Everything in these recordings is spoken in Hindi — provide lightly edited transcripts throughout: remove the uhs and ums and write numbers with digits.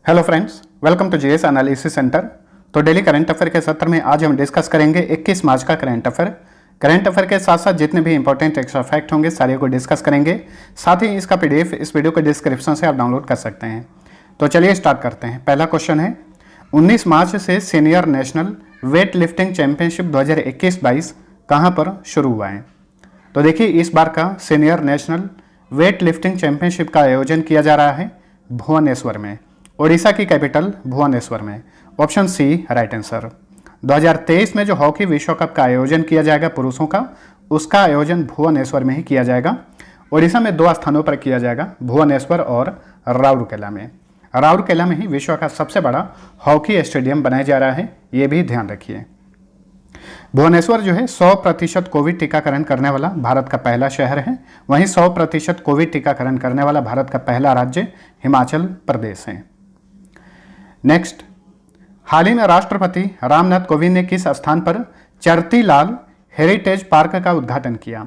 Hello friends, welcome to GS analysis centre. तो डेली करंट अफेयर के सत्र में आज हम डिस्कस करेंगे 21 मार्च का करंट अफेयर। करंट अफेयर के साथ साथ जितने भी इंपॉर्टेंट एक्स्ट्रा फैक्ट होंगे सारे को डिस्कस करेंगे। साथ ही इसका पीडीएफ इस वीडियो के डिस्क्रिप्शन से आप डाउनलोड कर सकते हैं। तो चलिए स्टार्ट करते हैं। पहला क्वेश्चन है, 19 मार्च से senior national weight lifting championship 2021-22 कहाँ पर शुरू हुआ है? तो देखिए, इस बार का senior national weight lifting championship का आयोजन किया जा रहा है भुवनेश्वर में, ओडिशा की कैपिटल भुवनेश्वर में। Option C right answer. 2023 में जो हॉकी विश्व कप का आयोजन किया जाएगा पुरुषों का, उसका आयोजन भुवनेश्वर में ही किया जाएगा। ओडिशा में 2 स्थानों पर किया जाएगा, भुवनेश्वर और राउरकेला में। राउरकेला में ही विश्व का सबसे बड़ा हॉकी स्टेडियम बनाया जा रहा है, ये भी ध्यान रखिए। भुवनेश्वर जो है 100% कोविड टीकाकरण करने वाला भारत का पहला शहर है। वहीं 100% कोविड टीकाकरण करने वाला भारत का पहला राज्य हिमाचल प्रदेश है। नेक्स्ट, हाल ही में राष्ट्रपति रामनाथ कोविंद ने किस स्थान पर चरती लाल हेरिटेज पार्क का उद्घाटन किया?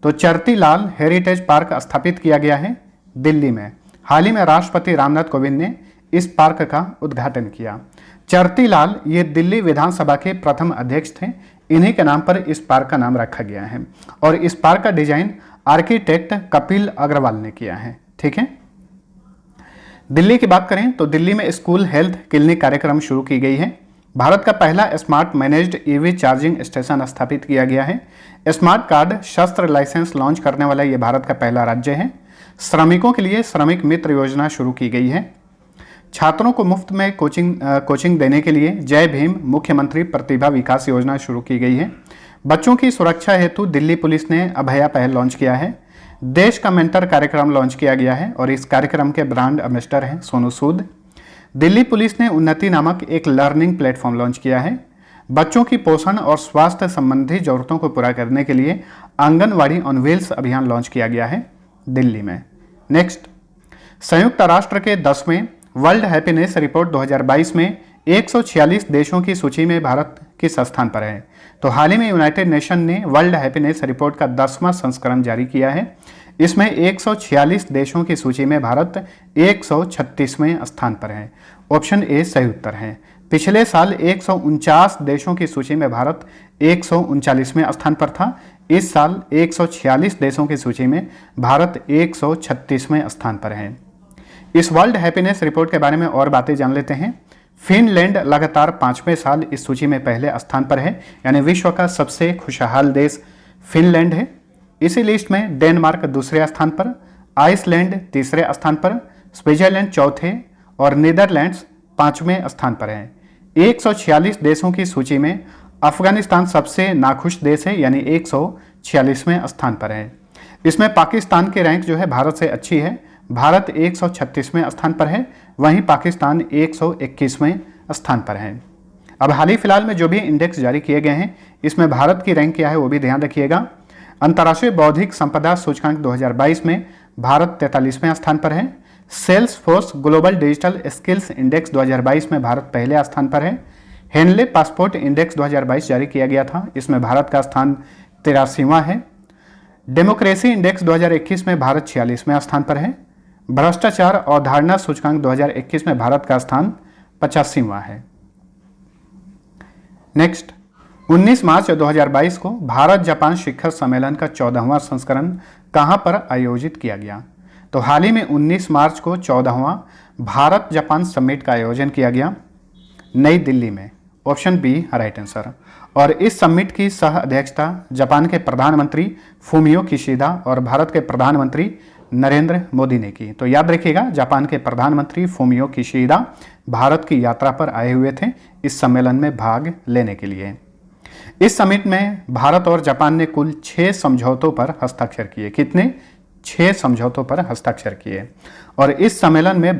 तो चरती लाल हेरिटेज पार्क स्थापित किया गया है दिल्ली में। हाल ही में राष्ट्रपति रामनाथ कोविंद ने इस पार्क का उद्घाटन किया। चरती लाल ये दिल्ली विधानसभा के प्रथम अध्यक्ष थे, इन्हीं के नाम पर इस पार्क का नाम रखा गया है। और इस पार्क का डिजाइन आर्किटेक्ट कपिल अग्रवाल ने किया है। ठीक है। दिल्ली की बात करें तो दिल्ली में स्कूल हेल्थ क्लिनिक कार्यक्रम शुरू की गई है। भारत का पहला smart managed EV charging station स्थापित किया गया है। स्मार्ट कार्ड शस्त्र लाइसेंस लॉन्च करने वाला ये भारत का पहला राज्य है। श्रमिकों के लिए श्रमिक मित्र योजना शुरू की गई है। छात्रों को मुफ्त में कोचिंग देने के लिए जय भीम मुख्यमंत्री प्रतिभा विकास योजना शुरू की गई है। बच्चों की सुरक्षा हेतु दिल्ली पुलिस ने अभया पहल लॉन्च किया है। देश का मेंटर कार्यक्रम लॉन्च किया गया है और इस कार्यक्रम के ब्रांड एम्बेसडर हैं सोनू सूद। दिल्ली पुलिस ने उन्नति नामक एक लर्निंग प्लेटफॉर्म लॉन्च किया है। बच्चों की पोषण और स्वास्थ्य संबंधी जरूरतों को पूरा करने के लिए आंगनवाड़ी ऑन व्हील्स अभियान लॉन्च किया गया है दिल्ली में। नेक्स्ट, संयुक्त राष्ट्र के 10वें वर्ल्ड हैप्पीनेस रिपोर्ट 2022 में 146 देशों की सूची में भारत किस स्थान पर है? तो हाल ही में यूनाइटेड नेशन ने वर्ल्ड हैप्पीनेस रिपोर्ट का 10वां संस्करण जारी किया है। इसमें 146 देशों की सूची में भारत 136वें स्थान पर है। ऑप्शन ए सही उत्तर है। पिछले साल 149 देशों की सूची में भारत 139वें स्थान पर था। इस साल 146 देशों की सूची में भारत 136वें स्थान पर है। इस वर्ल्ड हैप्पीनेस रिपोर्ट के बारे में और बातें जान लेते हैं। फिनलैंड लगातार 5वें साल इस सूची में पहले स्थान पर है, यानी विश्व का सबसे खुशहाल देश फिनलैंड है। इसी लिस्ट में डेनमार्क दूसरे स्थान पर, आइसलैंड तीसरे स्थान पर, स्विट्जरलैंड चौथे और नीदरलैंड्स 5वें स्थान पर है। 146 देशों की सूची में अफगानिस्तान सबसे नाखुश देश है, यानी 146वें स्थान पर है। इसमें पाकिस्तान की रैंक जो है भारत से अच्छी है। भारत 136वें स्थान पर है, वहीं पाकिस्तान 121वें स्थान पर है। अब हाल ही फिलहाल में जो भी इंडेक्स जारी किए गए हैं, इसमें भारत की रैंक क्या है वो भी ध्यान रखिएगा। अंतर्राष्ट्रीय बौद्धिक संपदा सूचकांक 2022 में भारत 43वें स्थान पर है। Salesforce global digital skills index 2022 में भारत पहले स्थान पर है। हेनले पासपोर्ट इंडेक्स 2022 जारी किया गया था, इसमें भारत का स्थान 83वां है। डेमोक्रेसी इंडेक्स 2021 में भारत 46वें स्थान पर है। भ्रष्टाचार अवधारणा सूचकांक 2021 में भारत का स्थान 85वां है। नेक्स्ट, 19 मार्च 2022 को भारत जापान शिखर सम्मेलन का 14वां संस्करण कहां पर आयोजित किया गया? तो हाल ही में 19 मार्च को 14वां भारत जापान समिट का आयोजन किया गया नई दिल्ली में। Option B right answer. और इस समिट की सह अध्यक्षता जापान के प्रधानमंत्री फूमियो किशिदा और भारत के प्रधानमंत्री नरेंद्र मोदी ने की। तो याद रखिएगा, जापान के प्रधानमंत्री फूमियो किशिदा भारत की यात्रा पर आए हुए थे इस सम्मेलन में भाग लेने के लिए। इस समिट में भारत और जापान ने कुल 6 समझौतों पर हस्ताक्षर किए। कितने? 6 समझौतों पर हस्ताक्षर किए। और इस सम्मेलन में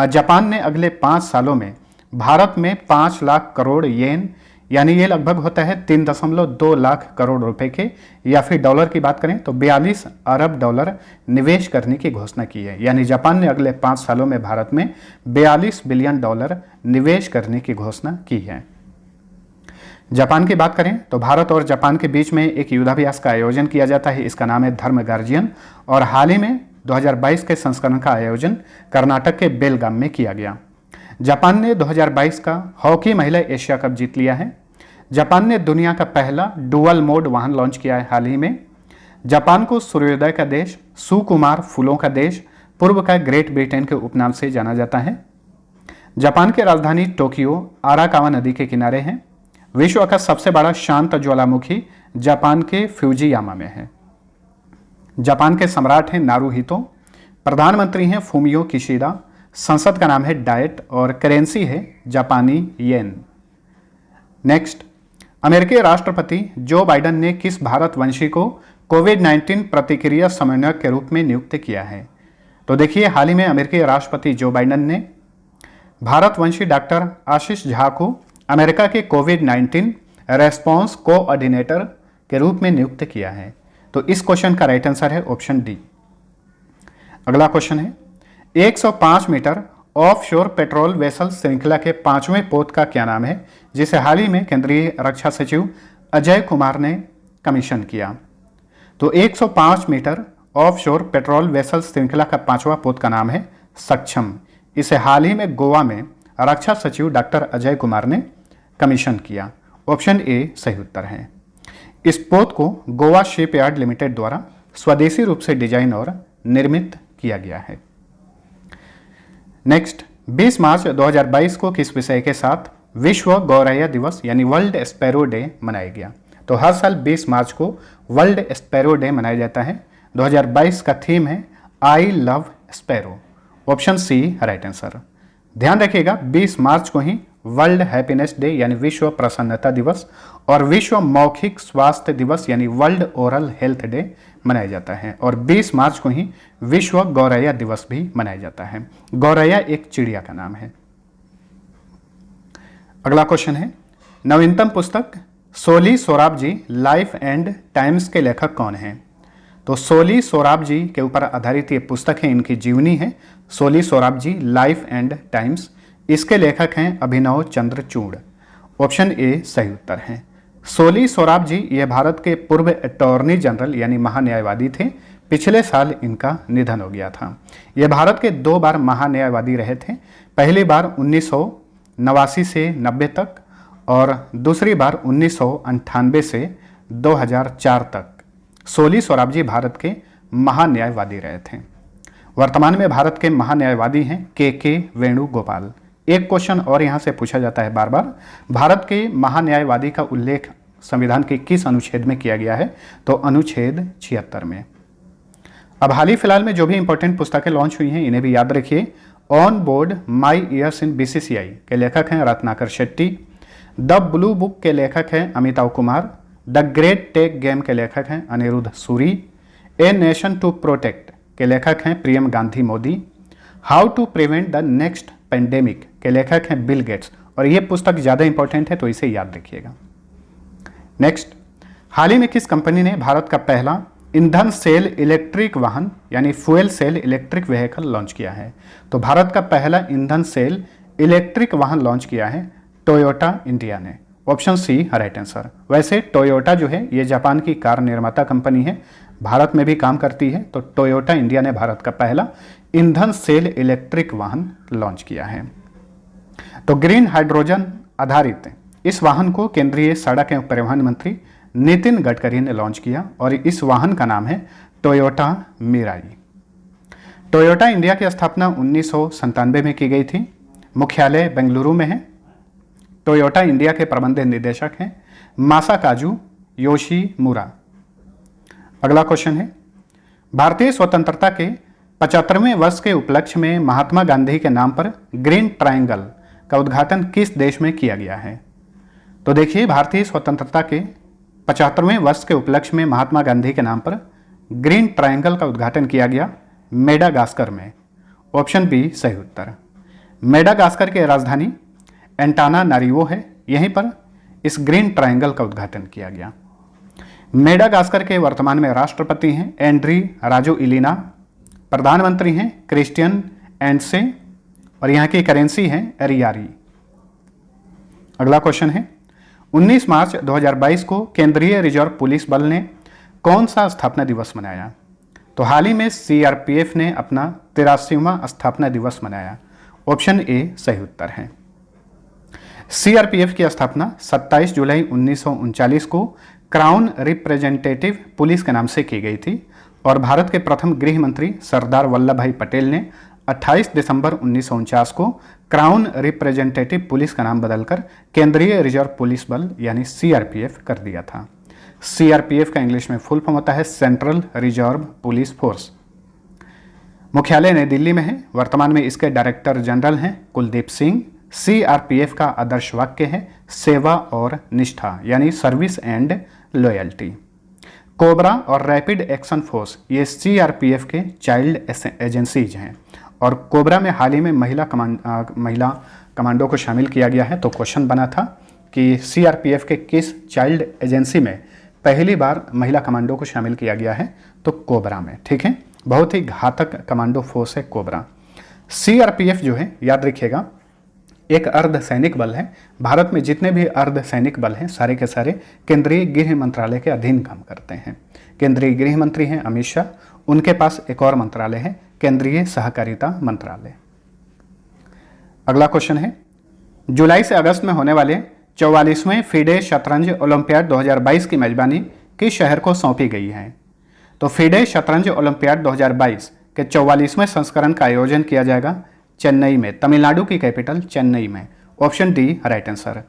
जापान ने अगले 5 सालों में भारत में 5 लाख करोड़ येन, यानी ये लगभग होता है 3.2 लाख करोड़ रुपए के, या फिर डॉलर की बात करें तो 42 अरब डॉलर निवेश करने की घोषणा की है। यानी जापान ने अगले 5 सालों में भारत में 42 बिलियन डॉलर निवेश करने की घोषणा की है। जापान की बात करें तो भारत और जापान के बीच में एक युद्धाभ्यास का आयोजन किया जाता है, इसका नाम है धर्म गार्जियन। और हाल ही में 2022 के संस्करण का आयोजन कर्नाटक के बेलगाम में किया गया। जापान ने 2022 का हॉकी महिला एशिया कप जीत लिया है। जापान ने दुनिया का पहला डुअल मोड वाहन लॉन्च किया है हाल ही में। जापान को सूर्योदय का देश, सुकुमार फूलों का देश, पूर्व का ग्रेट ब्रिटेन के उपनाम से जाना जाता है। जापान की राजधानी टोक्यो आराकावा नदी के किनारे है। विश्व का सबसे बड़ा शांत ज्वालामुखी जापान के फ्यूजियामा में है। जापान के सम्राट हैं नारुहितो, प्रधानमंत्री हैं फूमियो किशिदा, संसद का नाम है डाइट और करेंसी है जापानी येन। नेक्स्ट, अमेरिकी राष्ट्रपति जो बाइडेन ने किस भारतवंशी को कोविड-19 प्रतिक्रिया समन्वयक के रूप में नियुक्त किया है? तो देखिए, हाल ही में अमेरिकी राष्ट्रपति जो बाइडेन ने भारतवंशी डॉक्टर आशीष झा को अमेरिका के कोविड-19 रेस्पॉन्स कोऑर्डिनेटर के रूप में नियुक्त किया है। तो इस क्वेश्चन का राइट आंसर है ऑप्शन डी। अगला क्वेश्चन है, 105 मीटर ऑफशोर पेट्रोल वेसल श्रृंखला के 5वें पोत का क्या नाम है, जिसे हाल ही में केंद्रीय रक्षा सचिव अजय कुमार ने कमीशन किया? तो 105 मीटर ऑफशोर पेट्रोल वेसल श्रृंखला का 5वां पोत का नाम है सक्षम। इसे हाल ही में गोवा में रक्षा सचिव डॉक्टर अजय कुमार ने कमीशन किया। ऑप्शन ए सही उत्तर है। इस पोत को गोवा शिपयार्ड लिमिटेड द्वारा स्वदेशी रूप से डिजाइन और निर्मित किया गया है। नेक्स्ट, 20 मार्च 2022 को किस विषय के साथ विश्व गौरैया दिवस यानी वर्ल्ड स्पैरो डे मनाया गया? तो हर साल 20 मार्च को वर्ल्ड स्पैरो डे मनाया जाता है। 2022 का थीम है I love sparrow. Option C right answer. ध्यान रखिएगा, 20 मार्च को ही वर्ल्ड हैप्पीनेस डे यानी विश्व प्रसन्नता दिवस और विश्व मौखिक स्वास्थ्य दिवस यानी वर्ल्ड ओरल हेल्थ डे मनाया जाता है। और 20 मार्च को ही विश्व गौरैया दिवस भी मनाया जाता है। गौरैया एक चिड़िया का नाम है। अगला क्वेश्चन है, नवीनतम पुस्तक Soli Sorabjee life and times के लेखक कौन हैं? तो सोली सोराबजी के ऊपर आधारित ये पुस्तक है, इनकी जीवनी है Soli Sorabjee life and times. इसके लेखक हैं अभिनव चंद्रचूड़। ऑप्शन ए सही उत्तर है। सोली सोराबजी ये भारत के पूर्व अटॉर्नी जनरल यानी महान्यायवादी थे। पिछले साल इनका निधन हो गया था। ये भारत के 2 बार महान्यायवादी रहे थे। पहली बार 1989 से 90 तक और दूसरी बार 1998 से 2004 तक सोली सोराबजी भारत के महान्यायवादी रहे थे। वर्तमान में भारत के महान्यायवादी हैं के वेणुगोपाल। एक क्वेश्चन और यहाँ से पूछा जाता है बार बार, भारत के महान्यायवादी का उल्लेख संविधान के किस अनुच्छेद में किया गया है? तो अनुच्छेद 76 में। अब हाल ही फिलहाल में जो भी इंपॉर्टेंट पुस्तकें लॉन्च हुई हैं इन्हें भी याद रखिए। On Board My Years in BCCI के लेखक हैं Ratnakar Shetty. The Blue Book के लेखक हैं Amitabh Kumar. The Great Tech Game के लेखक हैं Anirudh Suri. A Nation to Protect के लेखक हैं Priyam Gandhi Mody. How to Prevent the Next Pandemic के लेखक हैं बिल गेट्स। और ये पुस्तक ज़्यादा इंपॉर्टेंट है तो इसे याद रखिएगा। नेक्स्ट, हाल ही में किस कंपनी ने भारत का पहला ईंधन सेल इलेक्ट्रिक वाहन यानी fuel cell electric vehicle launch किया है? तो भारत का पहला ईंधन सेल इलेक्ट्रिक वाहन लॉन्च किया है टोयोटा इंडिया ने। Option C right answer. वैसे टोयोटा जो है ये जापान की कार निर्माता कंपनी है, भारत में भी काम करती है। तो टोयोटा इंडिया ने भारत का पहला ईंधन सेल इलेक्ट्रिक वाहन लॉन्च किया है। तो ग्रीन हाइड्रोजन आधारित इस वाहन को केंद्रीय सड़क एवं परिवहन मंत्री नितिन गडकरी ने लॉन्च किया और इस वाहन का नाम है टोयोटा मिराई। टोयोटा इंडिया की स्थापना 1997 में की गई थी। मुख्यालय बेंगलुरु में है। टोयोटा इंडिया के प्रबंध निदेशक हैं मासाकाजू योशीमुरा। अगला क्वेश्चन है, भारतीय स्वतंत्रता के 75वें वर्ष के उपलक्ष्य में महात्मा गांधी के नाम पर ग्रीन ट्रायंगल का उद्घाटन किस देश में किया गया है? तो देखिए, भारतीय स्वतंत्रता के 75वें वर्ष के उपलक्ष्य में महात्मा गांधी के नाम पर ग्रीन ट्रायंगल का उद्घाटन किया गया मेडागास्कर में। ऑप्शन बी सही उत्तर। मेडागास्कर की राजधानी एंटानानारिवो है। यहीं पर इस ग्रीन ट्रायंगल का उद्घाटन किया गया। मेडागास्कर के वर्तमान में राष्ट्रपति हैं एंड्री राजोइलिना। प्रधानमंत्री हैं क्रिस्टियन एंडसे और यहाँ की करेंसी है रियारी। अगला क्वेश्चन है, 19 मार्च 2022 को केंद्रीय रिजर्व पुलिस बल ने कौन सा स्थापना दिवस मनाया? तो हाल ही में सीआरपीएफ ने अपना 83वां स्थापना दिवस मनाया। ऑप्शन ए सही उत्तर है। सीआरपीएफ की स्थापना 27 जुलाई 1939 को क्राउन रिप्रेजेंटेटिव पुलिस के नाम से की गई थी और भारत के प्रथम गृह मंत्री सरदार वल्लभ भाई पटेल ने 28 दिसंबर 1949 को क्राउन रिप्रेजेंटेटिव पुलिस का नाम बदलकर केंद्रीय रिजर्व पुलिस बल यानी सीआरपीएफ कर दिया था। सीआरपीएफ का इंग्लिश में फुल फॉर्म होता है सेंट्रल रिजर्व पुलिस फोर्स। मुख्यालय नई दिल्ली में है। वर्तमान में इसके डायरेक्टर जनरल हैं कुलदीप सिंह। सीआरपीएफ का आदर्श वाक्य है सेवा और निष्ठा यानी सर्विस एंड लॉयल्टी। कोबरा और रैपिड एक्शन फोर्स ये सीआरपीएफ के चाइल्ड एजेंसीज हैं और कोबरा में हाल ही में महिला कमांडो को शामिल किया गया है। तो क्वेश्चन बना था कि सीआरपीएफ के किस चाइल्ड एजेंसी में पहली बार महिला कमांडो को शामिल किया गया है, तो कोबरा में। ठीक है, बहुत ही घातक कमांडो फोर्स है कोबरा। सीआरपीएफ जो है याद रखिएगा एक अर्धसैनिक बल है। भारत में जितने भी अर्धसैनिक बल हैं सारे के सारे केंद्रीय गृह मंत्रालय के अधीन काम करते हैं। केंद्रीय गृह मंत्री हैं अमित शाह, उनके पास एक और मंत्रालय है केंद्रीय सहकारिता मंत्रालय। अगला क्वेश्चन है जुलाई से अगस्त में होने वाले 44वें फीडे शतरंज ओलंपियाड 2022 की मेजबानी किस शहर को सौंपी गई है? तो फीडे शतरंज ओलंपियाड 2022 के 44वें संस्करण का आयोजन किया जाएगा चेन्नई में, तमिलनाडु की कैपिटल चेन्नई में। Option D right answer.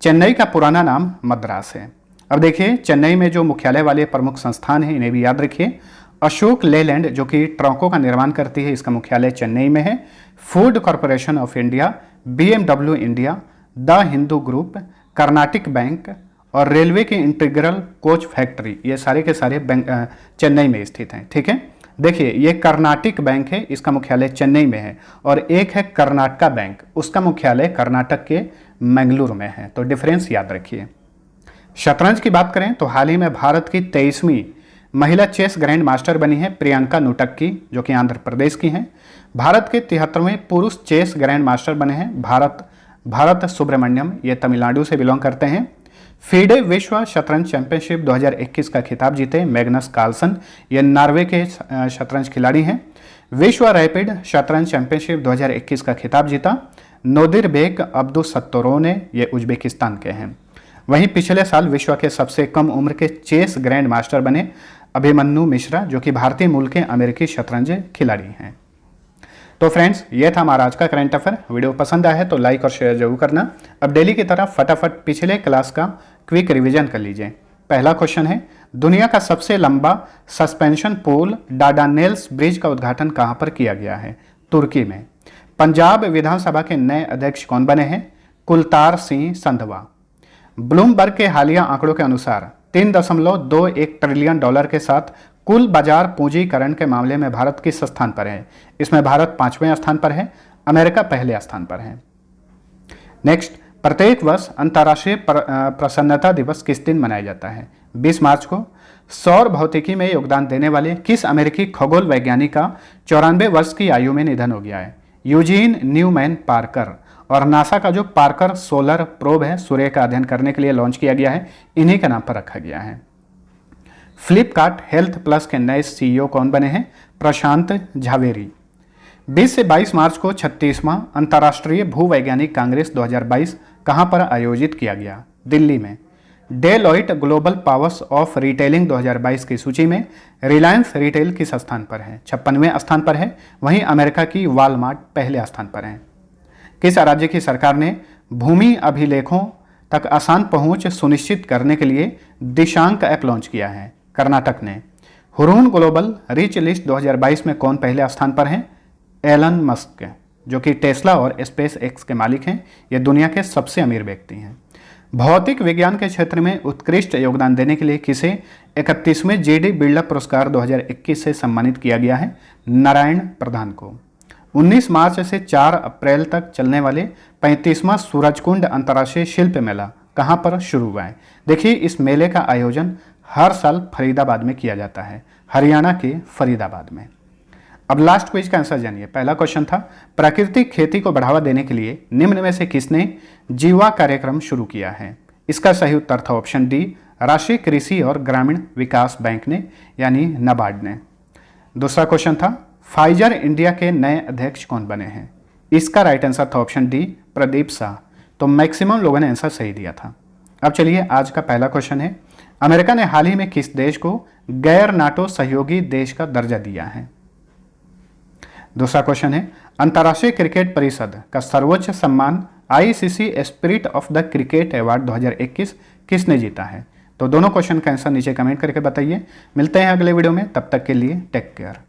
Chennai का पुराना नाम मद्रास है। अब देखिए चेन्नई में जो मुख्यालय वाले प्रमुख संस्थान हैं इन्हें भी याद रखिए। अशोक लेलैंड जो कि ट्रकों का निर्माण करती है, इसका मुख्यालय चेन्नई में है। Food corporation of India, BMW India, the Hindu group, Karnataka bank और रेलवे की इंटीग्रल कोच फैक्ट्री, ये सारे के सारे बैंक चेन्नई में स्थित हैं। ठीक है, देखिए ये कर्नाटक बैंक है, इसका मुख्यालय चेन्नई में है, और एक है कर्नाटका बैंक, उसका मुख्यालय कर्नाटक के मैंगलोर में है। तो डिफरेंस याद रखिए। शतरंज की बात करें तो हाल ही में भारत की 23वीं महिला चेस ग्रैंड मास्टर बनी है प्रियंका नुटक्की, जो कि आंध्र प्रदेश की हैं। भारत के 73वें पुरुष चेस ग्रैंड मास्टर बने हैं भारत सुब्रमण्यम, ये तमिलनाडु से बिलोंग करते हैं। फीडे विश्व शतरंज चैंपियनशिप 2021 का खिताब जीते मैग्नस कार्लसन, ये नॉर्वे के शतरंज खिलाड़ी हैं। विश्व रैपिड शतरंज चैंपियनशिप 2021 का खिताब जीता नोदिरबेक अब्दुसत्तोरोव ने, ये उज्बेकिस्तान के हैं। वहीं पिछले साल विश्व के सबसे कम उम्र के चेस ग्रैंड मास्टर बने अभिमन्यु मिश्रा, जो कि भारतीय मूल के अमेरिकी शतरंज खिलाड़ी हैं। तो फ्रेंड्स ये था हमारा आज का करंट अफेयर। वीडियो पसंद आया है तो लाइक और शेयर जरूर करना। अब डेली की तरह फटाफट पिछले क्लास का क्विक रिवीजन कर लीजिए। पहला क्वेश्चन है दुनिया का सबसे लंबा सस्पेंशन पुल डार्डानेल्स ब्रिज का उद्घाटन कहां पर किया गया है? तुर्की में। पंजाब विधानसभा के नए अध्यक्ष कौन बने हैं? कुलतार सिंह संधवा। ब्लूमबर्ग के हालिया आंकड़ों के अनुसार 3.21 ट्रिलियन डॉलर के साथ कुल बाजार पूंजीकरण के मामले में भारत किस स्थान पर है? इसमें भारत 5वें स्थान पर है, अमेरिका पहले स्थान पर है। नेक्स्ट, प्रत्येक वर्ष अंतर्राष्ट्रीय प्रसन्नता दिवस किस दिन मनाया जाता है? 20 मार्च को। सौर भौतिकी में योगदान देने वाले किस अमेरिकी खगोल वैज्ञानिक का 94 वर्ष की आयु में निधन हो गया है? Eugene Newman Parker. और नासा का जो पार्कर सोलर प्रोब है, सूर्य का अध्ययन करने के लिए लॉन्च किया गया है, इन्हीं के नाम पर रखा गया है। फ्लिपकार्ट हेल्थ प्लस के नए सीईओ कौन बने हैं? प्रशांत झावेरी। 20 से 22 मार्च को 36वां अंतर्राष्ट्रीय भूवैज्ञानिक कांग्रेस 2022 कहां पर आयोजित किया गया? दिल्ली में। Deloitte global powers of retailing 2022 की सूची में रिलायंस रिटेल किस स्थान पर है? 56वें स्थान पर है। वहीं अमेरिका की वॉलमार्ट पहले स्थान पर है। किस राज्य की सरकार ने भूमि अभिलेखों तक आसान पहुंच सुनिश्चित करने के लिए दिशांक ऐप लॉन्च किया है? कर्नाटक ने। हुरून ग्लोबल रिच लिस्ट 2022 में कौन पहले स्थान पर है? एलन मस्क, जो कि टेस्ला और स्पेस एक्स के मालिक हैं। ये दुनिया के सबसे अमीर व्यक्ति हैं। भौतिक विज्ञान के क्षेत्र में उत्कृष्ट योगदान देने के लिए किसे 31वें जेडी बिल्डअप पुरस्कार 2021 से सम्मानित किया गया है? नारायण प्रधान को। 19 मार्च से 4 अप्रैल तक चलने वाले 35वां सूरजकुंड अंतर्राष्ट्रीय शिल्प मेला कहां पर शुरू हुआ है? देखिए इस मेले का आयोजन हर साल फरीदाबाद में किया जाता है, हरियाणा के फरीदाबाद में। अब लास्ट क्विज का आंसर जानिए। पहला क्वेश्चन था प्राकृतिक खेती को बढ़ावा देने के लिए निम्न में से किसने जीवा कार्यक्रम शुरू किया है? इसका सही उत्तर था ऑप्शन डी, राष्ट्रीय कृषि और ग्रामीण विकास बैंक ने, यानी नाबार्ड ने। दूसरा क्वेश्चन था फाइजर इंडिया के नए अध्यक्ष कौन बने हैं? इसका राइट आंसर था ऑप्शन डी, प्रदीप शाह। तो मैक्सिमम लोगों ने आंसर सही दिया था। अब चलिए आज का पहला क्वेश्चन है, अमेरिका ने हाल ही में किस देश को गैर नाटो सहयोगी देश का दर्जा दिया है? दूसरा क्वेश्चन है, अंतर्राष्ट्रीय क्रिकेट परिषद का सर्वोच्च सम्मान ICC spirit of the cricket award 2021 किसने जीता है? तो दोनों क्वेश्चन का आंसर नीचे कमेंट करके बताइए। मिलते हैं अगले वीडियो में, तब तक के लिए टेक केयर।